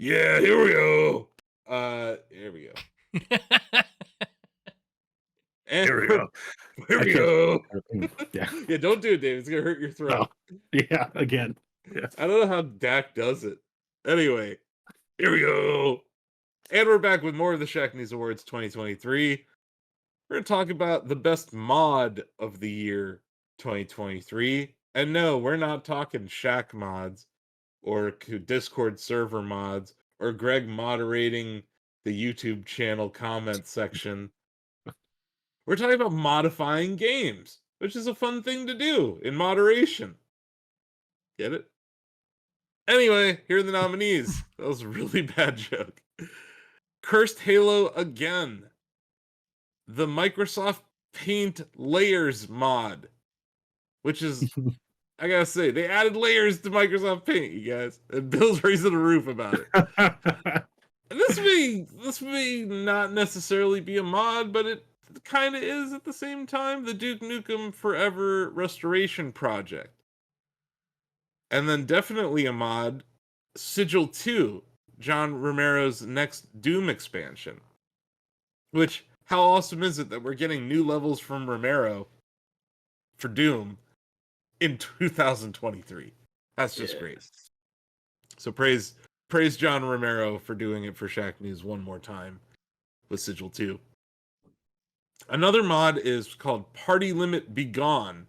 Yeah, here we go. Here we go. And Here we go. here I we can't. go. Yeah. Yeah, don't do it, Dave. It's gonna hurt your No. throat. Yeah. Again. Yeah. I don't know how Dak does it. Anyway, here we go. And we're back with more of the Shacknews Awards 2023. We're going to talk about the best mod of the year 2023. And no, we're not talking Shack mods or Discord server mods or Greg moderating the YouTube channel comment section. We're talking about modifying games, which is a fun thing to do in moderation. Get it? Anyway, here are the nominees. That was a really bad joke. Cursed Halo again. The Microsoft Paint Layers mod, which is, I gotta say, they added layers to Microsoft Paint, you guys. And Bill's raising the roof about it. And this may not necessarily be a mod, but it kind of is at the same time. The Duke Nukem Forever Restoration Project. And then definitely a mod, Sigil 2, John Romero's next Doom expansion. Which, how awesome is it that we're getting new levels from Romero for Doom in 2023? That's just great. So praise John Romero for doing it for Shacknews one more time with Sigil 2. Another mod is called Party Limit Be Gone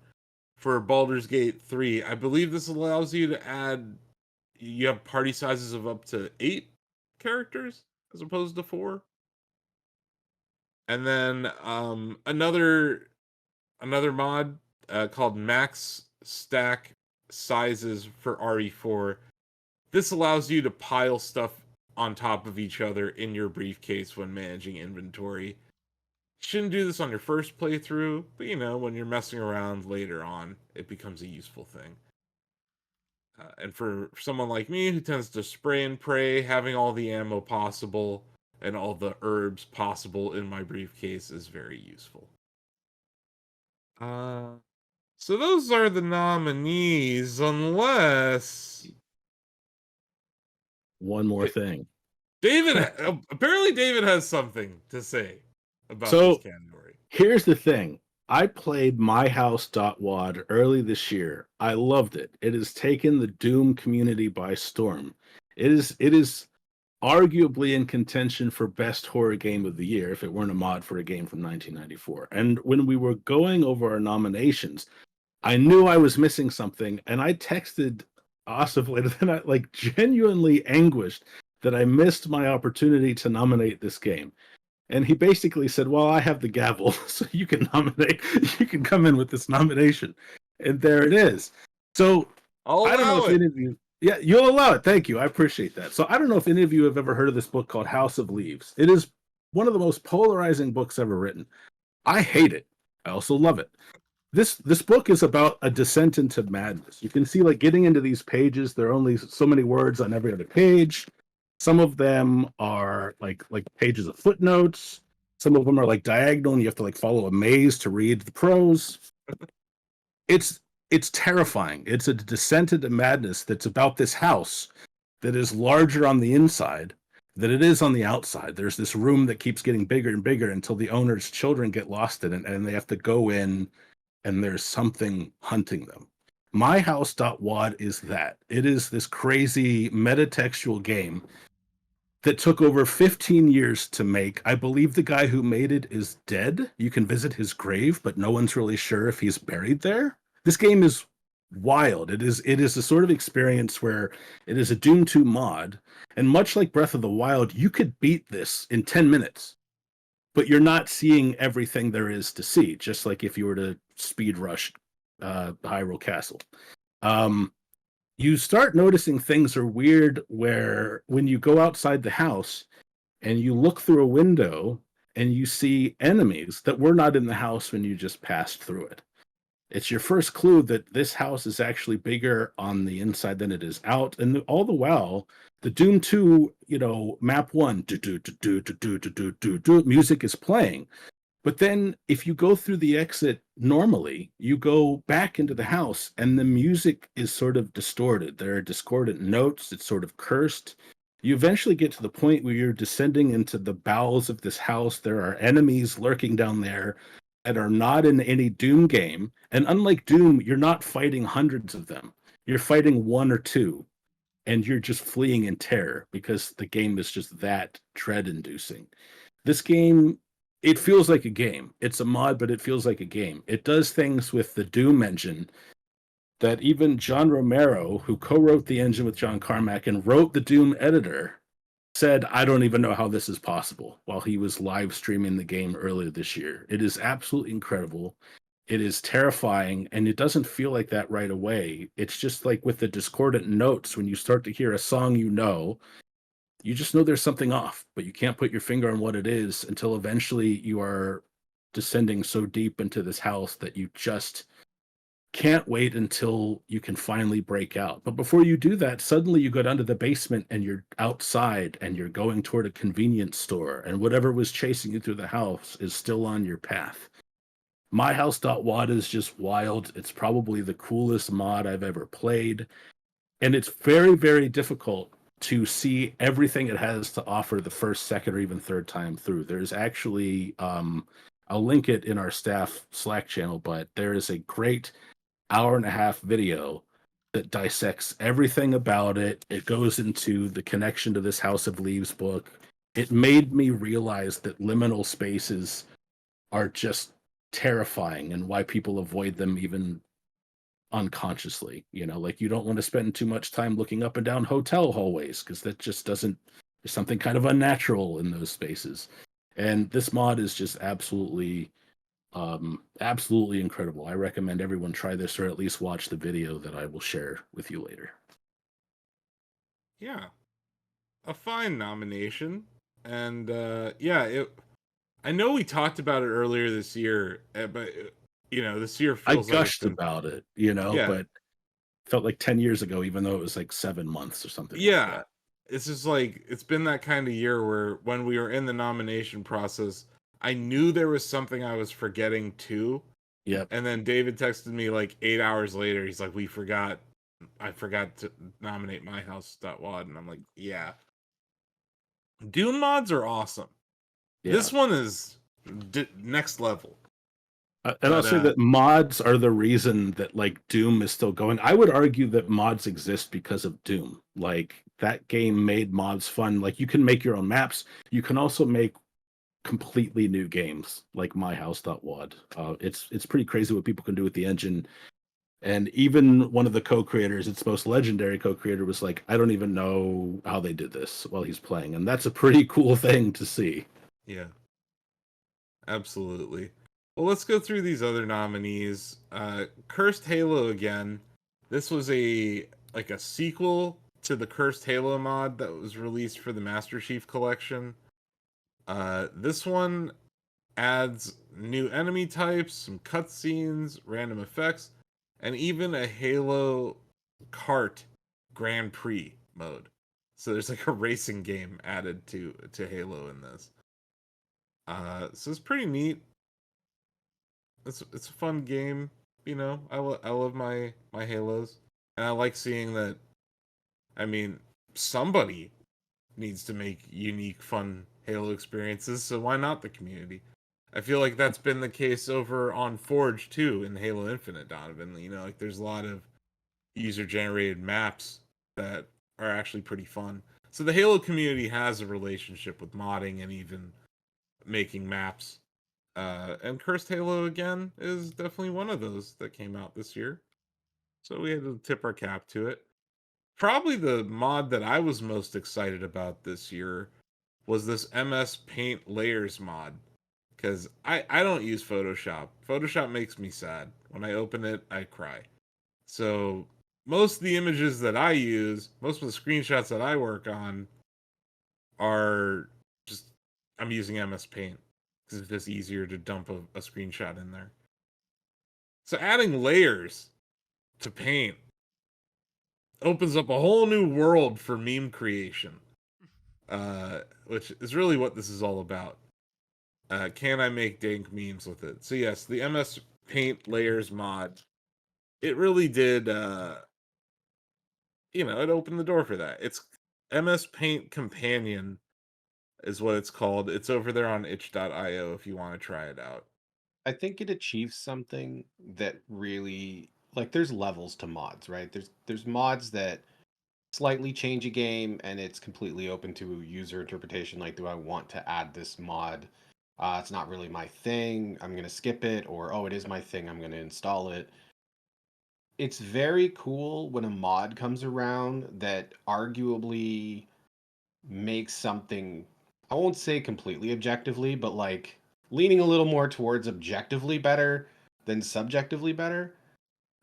for Baldur's Gate 3. I believe this allows you to add, you have party sizes of up to 8 characters as opposed to 4. And then another mod called Max Stack Sizes for RE4. This allows you to pile stuff on top of each other in your briefcase when managing inventory. Shouldn't do this on your first playthrough, but when you're messing around later on, it becomes a useful thing. And for someone like me who tends to spray and pray, having all the ammo possible and all the herbs possible in my briefcase is very useful. So those are the nominees, unless One more thing. Apparently David has something to say about this category. Here's the thing. I played MyHouse.wad early this year. I loved it. It has taken the Doom community by storm. It is arguably in contention for best horror game of the year if it weren't a mod for a game from 1994. And when we were going over our nominations, I knew I was missing something, and I texted Asif later, and I genuinely anguished that I missed my opportunity to nominate this game. And he basically said, well, I have the gavel, so you can nominate. You can come in with this nomination. And there it is. So I don't know if any of you... Yeah, you'll allow it. Thank you. I appreciate that. So I don't know if any of you have ever heard of this book called House of Leaves. It is one of the most polarizing books ever written. I hate it. I also love it. This book is about a descent into madness. You can see, getting into these pages, there are only so many words on every other page. Some of them are like pages of footnotes. Some of them are diagonal, and you have to follow a maze to read the prose. It's terrifying. It's a descent into madness that's about this house that is larger on the inside than it is on the outside. There's this room that keeps getting bigger and bigger until the owner's children get lost in it, and they have to go in, and there's something hunting them. MyHouse.wad is that. It is this crazy metatextual game that took over 15 years to make. I believe the guy who made it is dead. You can visit his grave, but no one's really sure if he's buried there. This game is wild. It is a sort of experience where it is a Doom 2 mod, and much like Breath of the Wild, you could beat this in 10 minutes, but you're not seeing everything there is to see, just like if you were to speed rush Hyrule Castle. You start noticing things are weird where when you go outside the house and you look through a window and you see enemies that were not in the house when you just passed through it. It's your first clue that this house is actually bigger on the inside than it is out. And all the while, the Doom 2, map 1, music is playing. But then if you go through the exit normally, you go back into the house and the music is sort of distorted. There are discordant notes. It's sort of cursed. You eventually get to the point where you're descending into the bowels of this house. There are enemies lurking down there that are not in any Doom game. And unlike Doom, you're not fighting hundreds of them. You're fighting one or two, and you're just fleeing in terror because the game is just that dread inducing. This game, it feels like a game. It's a mod, but it feels like a game. It does things with the Doom engine that even John Romero, who co-wrote the engine with John Carmack and wrote the Doom editor, said, I don't even know how this is possible while he was live streaming the game earlier this year. It is absolutely incredible. It is terrifying, and it doesn't feel like that right away. It's just like with the discordant notes, when you start to hear a song you just know there's something off, but you can't put your finger on what it is until eventually you are descending so deep into this house that you just can't wait until you can finally break out. But before you do that, suddenly you go down to the basement and you're outside and you're going toward a convenience store, and whatever was chasing you through the house is still on your path. MyHouse.wad is just wild. It's probably the coolest mod I've ever played. And it's very, very difficult to see everything it has to offer the first, second, or even third time through. There's actually, I'll link it in our staff Slack channel, but there is a great hour-and-a-half video that dissects everything about it. It goes into the connection to this House of Leaves book. It made me realize that liminal spaces are just terrifying and why people avoid them even unconsciously. Like you don't want to spend too much time looking up and down hotel hallways because that just doesn't, there's something kind of unnatural in those spaces. And this mod is just absolutely incredible. I recommend everyone try this or at least watch the video that I will share with you later. Yeah, a fine nomination. And yeah, I know we talked about it earlier this year, but this year I feels like it's gushed been, about it, yeah, but felt like 10 years ago, even though it was like 7 months or something like yeah. that. It's just like it's been that kind of year where when we were in the nomination process, I knew there was something I was forgetting too. Yep. And then David texted me like 8 hours later. He's like, I forgot to nominate MyHouse.wad. And I'm like, yeah. Dune mods are awesome. Yeah. This one is next level. And I'll But say that mods are the reason that like Doom is still going. I would argue that mods exist because of Doom. Like that game made mods fun. Like you can make your own maps. You can also make completely new games like MyHouse.wad. It's pretty crazy what people can do with the engine. And even one of the co-creators, its most legendary co-creator, was like, I don't even know how they did this while he's playing. And that's a pretty cool thing to see. yeah, absolutely. Well, let's go through these other nominees. Cursed Halo again. This was a sequel to the Cursed Halo mod that was released for the Master Chief Collection. This one adds new enemy types, some cutscenes, random effects, and even a Halo kart Grand Prix mode. So there's like a racing game added to Halo in this. So it's pretty neat. It's a fun game. I love my Halos, and I like seeing that. I mean, somebody needs to make unique, fun Halo experiences, so why not the community? I feel like that's been the case over on Forge too in Halo Infinite, Donovan. Like there's a lot of user generated maps that are actually pretty fun. So the Halo community has a relationship with modding and even making maps. And Cursed Halo again is definitely one of those that came out this year. So we had to tip our cap to it. Probably the mod that I was most excited about this year was this MS Paint Layers mod. Because I don't use Photoshop. Photoshop makes me sad. When I open it, I cry. So most of the images that I use, most of the screenshots that I work on are just I'm using MS Paint because it's just easier to dump a screenshot in there. So adding layers to Paint opens up a whole new world for meme creation, which is really what this is all about. Can I make dank memes with it? So yes, the MS Paint layers mod, it really did. It opened the door for that. MS Paint Companion is what it's called. It's over there on itch.io if you want to try it out. I think it achieves something that really like there's levels to mods, right? There's mods that slightly change a game and it's completely open to user interpretation. Like, do I want to add this mod? It's not really my thing. I'm gonna skip it, or oh, it is my thing. I'm gonna install it. It's very cool when a mod comes around that arguably makes something, I won't say completely objectively, but like leaning a little more towards objectively better than subjectively better.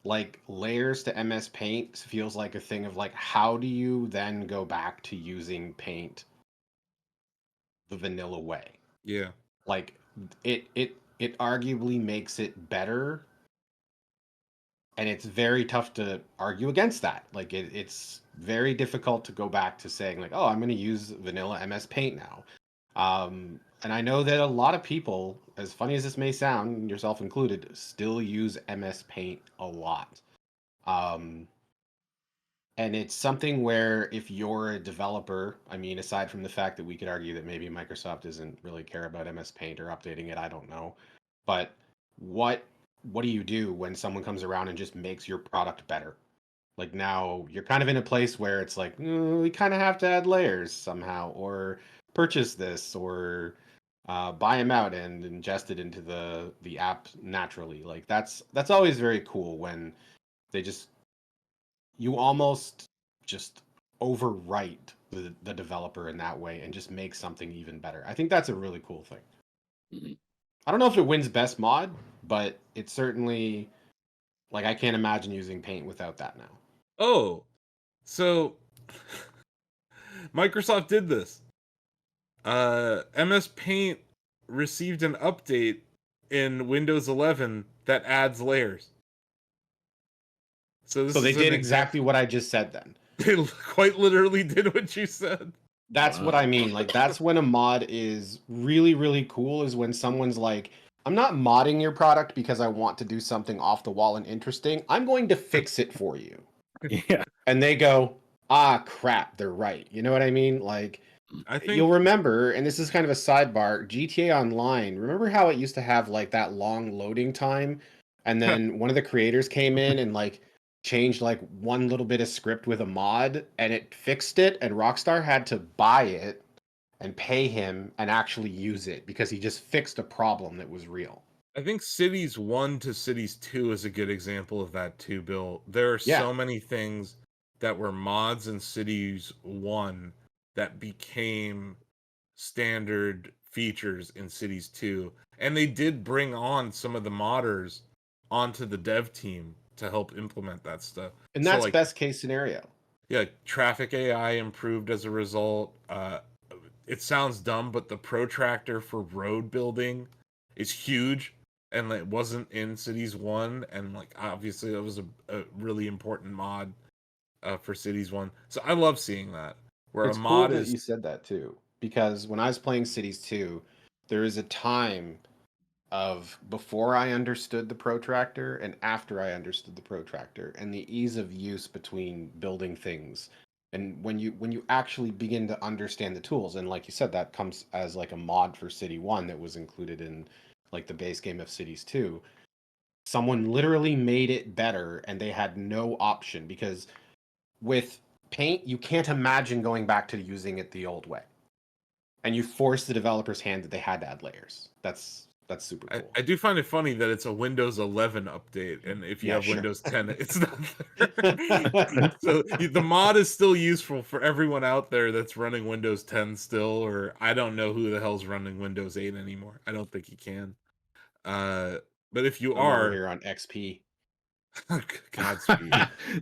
Like layers to MS Paint feels like a thing of like, how do you then go back to using Paint the vanilla way? Yeah. Like it arguably makes it better, and it's very tough to argue against that. Like it's very difficult to go back to saying like, oh, I'm going to use vanilla MS Paint now. And I know that a lot of people, as funny as this may sound, yourself included, still use MS Paint a lot. Um, and it's something where if you're a developer, I mean, aside from the fact that we could argue that maybe Microsoft doesn't really care about MS Paint or updating it, I don't know. But what what do you do when someone comes around and just makes your product better? Like now you're kind of in a place where it's like, we kind of have to add layers somehow, or purchase this, or buy them out and ingest it into the app naturally. Like that's always very cool when they just you almost just overwrite the developer in that way and just make something even better. I think that's a really cool thing. Mhm. I don't know if it wins best mod, but it's certainly like I can't imagine using Paint without that now. Oh, so Microsoft did this. MS Paint received an update in Windows 11 that adds layers. So So this they is an did example. exactly what I just said then. They quite literally did what you said. That's what Wow. I mean. Like that's when a mod is really, really cool is when someone's like, I'm not modding your product because I want to do something off the wall and interesting. I'm going to fix it for you. Yeah. And they go, ah, crap, they're right. You know what I mean? Like, I you'll think remember, and this is kind of a sidebar, GTA Online, remember how it used to have like that long loading time? And then one of the creators came in and like changed like one little bit of script with a mod and it fixed it, and Rockstar had to buy it and pay him and actually use it because he just fixed a problem that was real. I think Cities 1 to Cities 2 is a good example of that too, Bill. There are Yeah. so many things that were mods in Cities 1 that became standard features in Cities 2. And they did bring on some of the modders onto the dev team to help implement that stuff. And So that's like best case scenario. yeah, traffic AI improved as a result. It sounds dumb, but the protractor for road building is huge, and it wasn't in Cities One, and like obviously that was a really important mod for Cities One. So I love seeing that where a It's cool mod that is you said that too, because when I was playing Cities 2, there is a time of before I understood the protractor and after I understood the protractor and the ease of use between building things. And when you actually begin to understand the tools, and like you said, that comes as like a mod for City 1 that was included in like the base game of Cities 2. Someone literally made it better and they had no option because with Paint, you can't imagine going back to using it the old way. And you force the developer's hand that they had to add layers. That's super cool. I do find it funny that it's a Windows 11 update, and if you Yeah, have sure. Windows 10, it's not there. So the mod is still useful for everyone out there that's running Windows 10 still, or I don't know who the hell's running Windows 8 anymore. I don't think you can. Uh, but if you I'm over are, here on XP. Godspeed.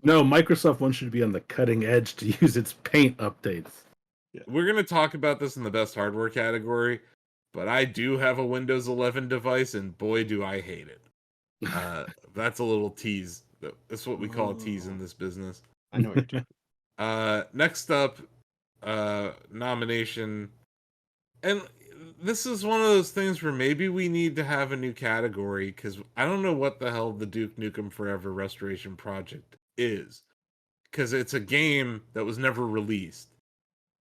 No, Microsoft wants you to be on the cutting edge to use its paint updates. Yeah. We're gonna talk about this in the best hardware category, but I do have a Windows 11 device, and boy, do I hate it. That's a little tease. That's what we call a tease in Oh, this business. I know what you're talking. Next up, nomination, and this is one of those things where maybe we need to have a new category because I don't know what the hell the Duke Nukem Forever Restoration Project is because it's a game that was never released.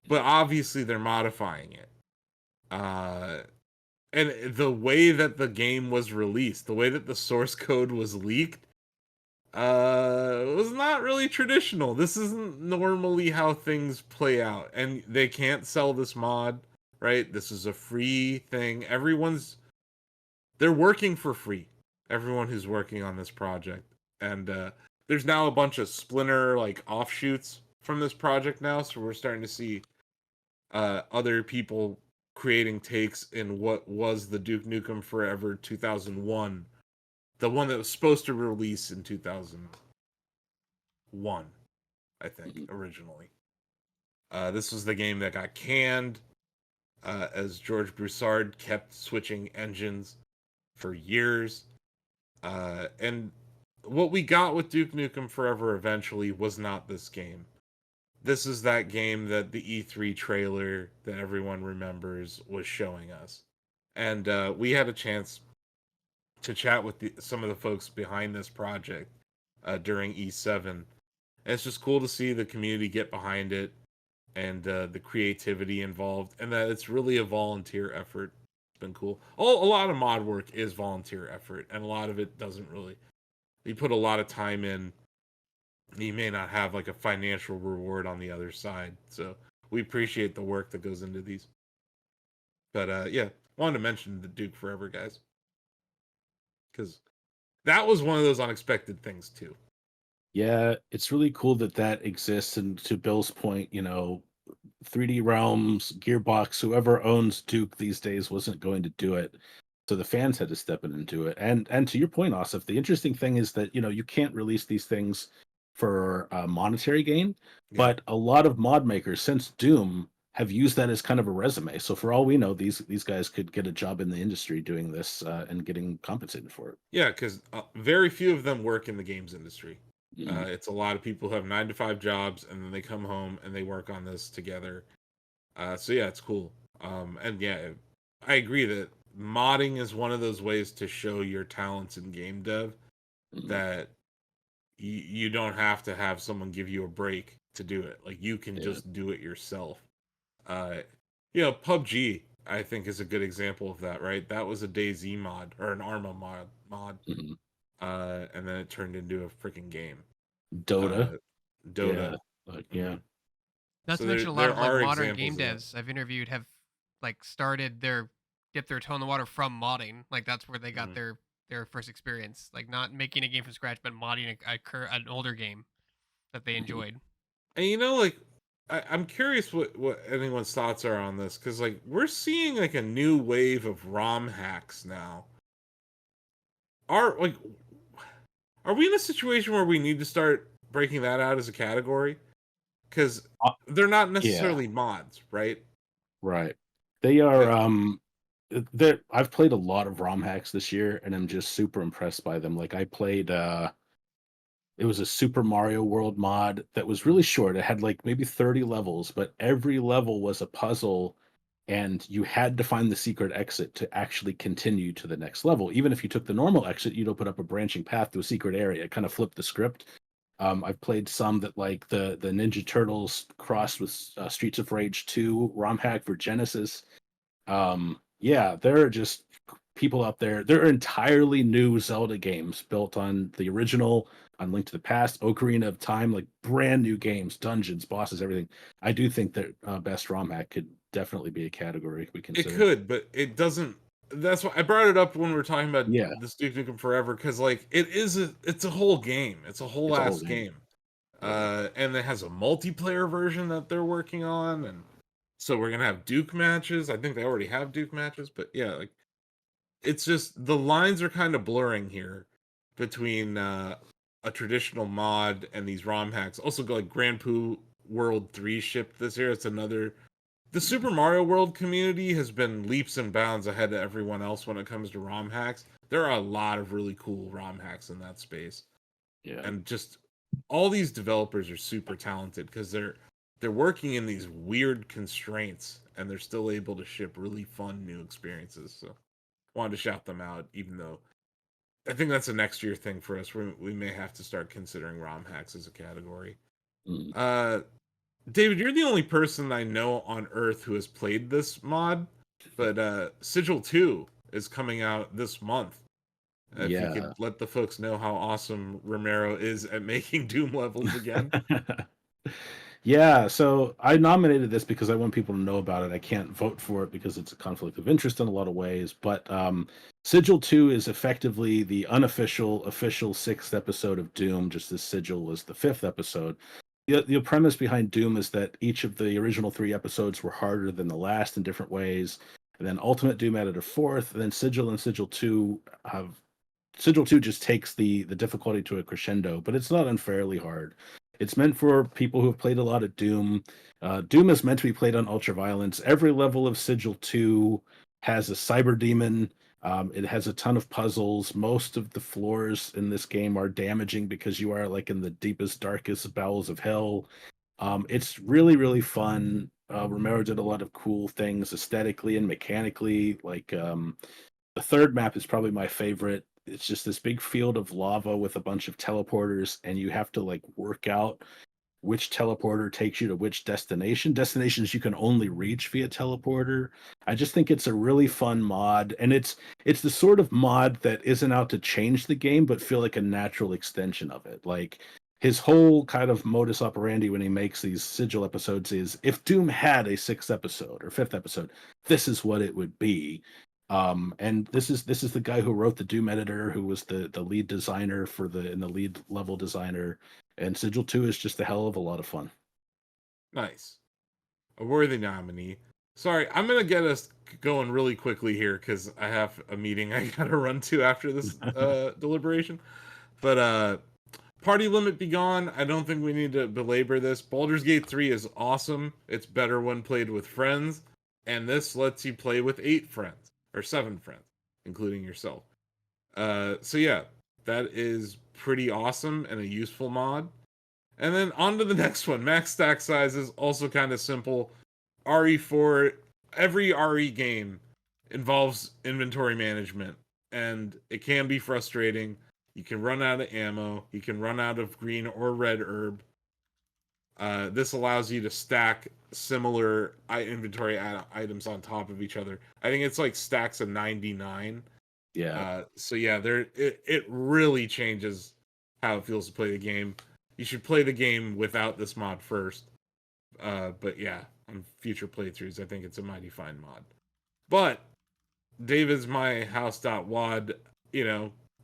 but obviously they're modifying it. And the way that the game was released, the way that the source code was leaked, was not really traditional. This isn't normally how things play out, and they can't sell this mod, right? This is a free thing. They're working for free. Everyone who's working on this project, and there's now a bunch of splinter like offshoots from this project now, so we're starting to see other people creating takes in what was the Duke Nukem Forever 2001, the one that was supposed to release in 2001, I think, Mhm. originally. This was the game that got canned as George Broussard kept switching engines for years. And what we got with Duke Nukem Forever eventually was not this game. This is that game that the E3 trailer that everyone remembers was showing us. And we had a chance to chat with some of the folks behind this project during E7. And it's just cool to see the community get behind it and the creativity involved, and that it's really a volunteer effort. It's been cool. A lot of mod work is volunteer effort, and a lot of it doesn't really. You put a lot of time in, you may not have like a financial reward on the other side. So we appreciate the work that goes into these. But yeah, wanted to mention the Duke Forever guys, because that was one of those unexpected things too. Yeah, it's really cool that that exists. And to Bill's point, 3D Realms, Gearbox, whoever owns Duke these days wasn't going to do it. So the fans had to step in and do it. And to your point, Asif, the interesting thing is that, you can't release these things for monetary gain, Yeah. but a lot of mod makers since Doom have used that as kind of a resume. So for all we know, these guys could get a job in the industry doing this and getting compensated for it. Yeah, because very few of them work in the games industry. Mhm. It's a lot of people who have 9 to 5 jobs and then they come home and they work on this together. So yeah, it's cool. And yeah, I agree that modding is one of those ways to show your talents in game dev Mhm. that you don't have to have someone give you a break to do it. Like you can Yeah. just do it yourself. Uh, PUBG I think is a good example of that, right? That was a DayZ mod or an Arma mod, Mhm. and then it turned into a freaking game. Dota. Uh, Yeah. Dota. Yeah. Hmm. Not So to mention a lot there of like are modern game examples of that. devs I've interviewed have like started their dip their toe in the water from modding. Like that's where they got Mhm. their first experience. Like not making a game from scratch, but modding an older game that they Mhm. enjoyed. And like I'm curious what anyone's thoughts are on this because like we're seeing like a new wave of ROM hacks now. Are we in a situation where we need to start breaking that out as a category? Because Uh, they're not yeah. necessarily mods, right? Right. They Uh, are I've played a lot of ROM hacks this year and I'm just super impressed by them. Like I played it was a Super Mario World mod that was really short. It had like maybe 30 levels, but every level was a puzzle and you had to find the secret exit to actually continue to the next level. Even if you took the normal exit, you'd open up a branching path to a secret area. It kind of flipped the script. I've played some that like the Ninja Turtles crossed with Streets of Rage 2 ROM hack for Genesis. Yeah, there are just people out there. There are entirely new Zelda games built on the original, on Link to the Past, Ocarina of Time, like brand new games, dungeons, bosses, everything. I do think that best ROM hack could definitely be a category we it consider. could, but it doesn't. That's why I brought it up when we were talking about Yeah, this Duke Nukem Forever because like it's a whole game. It's a whole it's a whole ass game. game. Yeah. And it has a multiplayer version that they're working on, and so we're gonna have Duke matches. I think they already have Duke matches, but yeah, like it's just the lines are kind of blurring here between a traditional mod and these ROM hacks. Also, like Grand Poo World 3 shipped this year. It's another. The Mhm. Super Mario World community has been leaps and bounds ahead of everyone else when it comes to ROM hacks. There are a lot of really cool ROM hacks in that space, Yeah. and just all these developers are super talented because they're working in these weird constraints and they're still able to ship really fun new experiences. So wanted to shout them out, even though I think that's a next year thing for us. We may have to start considering ROM hacks as a category. Mm. Uh, David, you're the only person I know on Earth who has played this mod, but Sigil 2 is coming out this month. If you could Yeah. let the folks know how awesome Romero is at making Doom levels again. Yeah, so I nominated this because I want people to know about it. I can't vote for it because it's a conflict of interest in a lot of ways, but Sigil 2 is effectively the unofficial, official 6th episode of Doom, just as Sigil was the 5th episode. The premise behind Doom is that each of the original 3 episodes were harder than the last in different ways, and then Ultimate Doom added a 4th, and then Sigil and Sigil 2 have Sigil 2 just takes the difficulty to a crescendo, but it's not unfairly hard. It's meant for people who have played a lot of Doom. Doom is meant to be played on ultraviolence. Every level of Sigil 2 has a cyber demon. It has a ton of puzzles. Most of the floors in this game are damaging because you are like in the deepest, darkest bowels of hell. It's really, really fun. Romero did a lot of cool things aesthetically and mechanically. Like the third map is probably my favorite. It's just this big field of lava with a bunch of teleporters, and you have to like work out which teleporter takes you to which destination. Destinations you can only reach via teleporter. I just think it's a really fun mod, and it's the sort of mod that isn't out to change the game, but feel like a natural extension of it. Like his whole kind of modus operandi when he makes these Sigil episodes is if Doom had a 6th episode or 5th episode, this is what it would be. And this is the guy who wrote the Doom editor, who was the lead designer for the lead level designer. And Sigil 2 is just a hell of a lot of fun. Nice. A worthy nominee. Sorry, I'm going to get us going really quickly here because I have a meeting I got to run to after this deliberation. But party limit be gone. I don't think we need to belabor this. Baldur's Gate 3 is awesome. It's better when played with friends. And this lets you play with 8 friends or 7 friends, including yourself. So yeah, that is pretty awesome and a useful mod. And then on to the next one. Max stack size is also kind of simple. RE4, every RE game involves inventory management, and it can be frustrating. You can run out of ammo, you can run out of green or red herb. This allows you to stack similar inventory items on top of each other. I think it's like stacks of 99. Yeah. So yeah, it really changes how it feels to play the game. You should play the game without this mod first. But yeah, on future playthroughs, I think it's a mighty fine mod. But David's MyHouse.wad,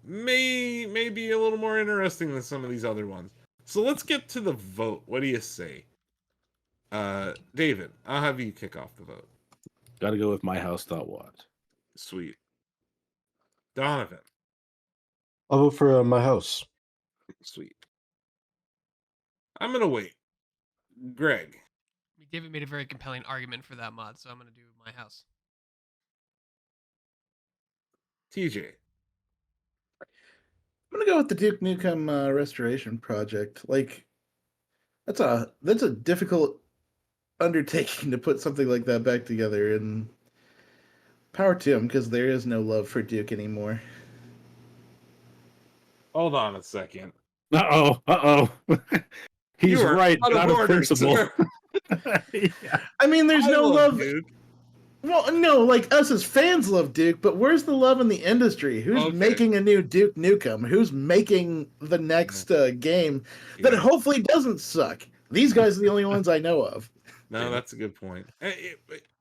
may be a little more interesting than some of these other ones. So let's get to the vote. What do you say? David, I'll have you kick off the vote. Gotta go with MyHouse.wad. Sweet. Donovan. I'll vote for My House. Sweet. I'm gonna wait. Greg. David made a very compelling argument for that mod, so I'm gonna do my house. TJ. I'm gonna go with the Duke Nukem restoration project. Like, that's a difficult undertaking to put something like that back together, and power to him because there is no love for Duke anymore. Hold on a second. Uh-oh. He's You are right, out of out of order, principle. sir. Yeah. I mean, there's no love. Duke. Well, no, like us as fans love Duke, but where's the love in the industry? Who's Okay. making a new Duke Nukem? Who's making the next game that Yeah. hopefully doesn't suck? These guys are the only ones I know of. No, that's a good point.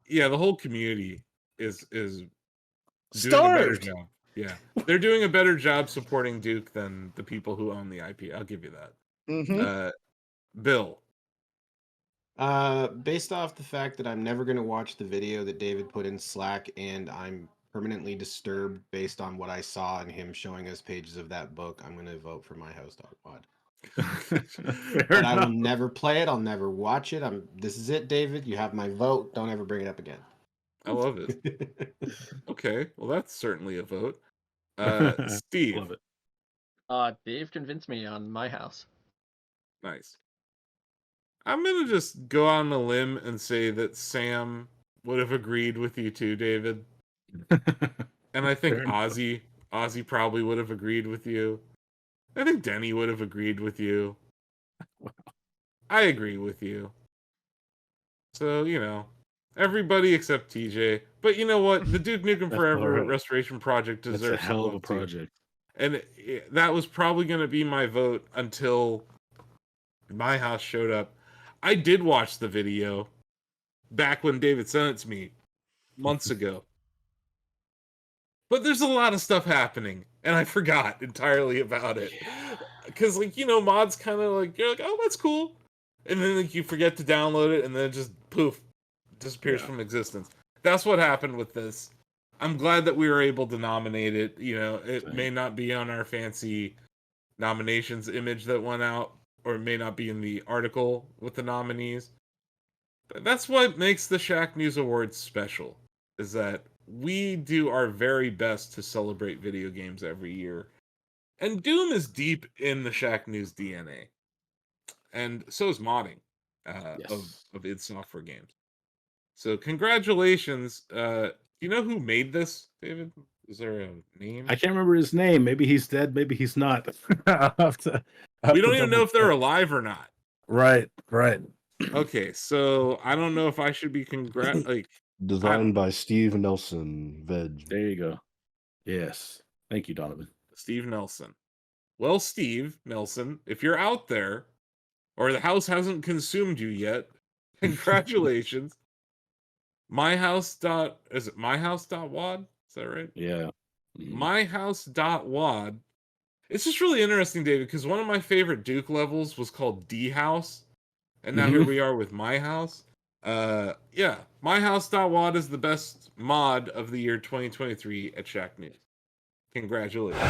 Yeah, the whole community is doing a better Starved. job. Yeah, they're doing a better job supporting Duke than the people who own the IP. I'll give you that. Mm-hmm. Bill. Based off the fact that I'm never going to watch the video that David put in Slack, and I'm permanently disturbed based on what I saw and him showing us pages of that book, I'm going to vote for MyHouse.wad. But I will never play it. I'll never watch it. This is it, David. You have my vote. Don't ever bring it up again. I love it. Okay, well that's certainly a vote. Steve. Love it. Dave convinced me on My House. Nice. I'm gonna just go on a limb and say that Sam would have agreed with you too, David. And I think Fair enough. Ozzy probably would have agreed with you. I think Denny would have agreed with you. Wow. I agree with you. So, everybody except TJ. But you know what? The Duke Nukem That's Forever alright. restoration project That's deserves a hell some of a love too. project. And that was probably going to be my vote until My House showed up. I did watch the video back when David sent it to me months ago. But there's a lot of stuff happening, and I forgot entirely about it. Because, mods kind of like, you're like, oh, that's cool. And then you forget to download it, and then it just, poof, disappears from existence. That's what happened with this. I'm glad that we were able to nominate it. It may not be on our fancy nominations image that went out, or it may not be in the article with the nominees. But that's what makes the Shacknews Awards special, is that we do our very best to celebrate video games every year. And Doom is deep in the Shacknews DNA. And so is modding of id Software games. So congratulations. You know who made this, David? Is there a name? I can't remember his name. Maybe he's dead. Maybe he's not. I'll have to We don't even know if they're double-check. alive or not. Right. Okay, so I don't know if I should be Designed by Steve Nelson, Veg. There you go. Yes. Thank you, Donovan. Steve Nelson. Well, Steve Nelson, if you're out there, or the house hasn't consumed you yet, congratulations. Is it MyHouse.wad? Is that right? Yeah. MyHouse.wad. It's just really interesting, David, because one of my favorite Duke levels was called D House, and now here we are with My House. Yeah, MyHouse.wad is the best mod of the year 2023 at Shacknews. Congratulations.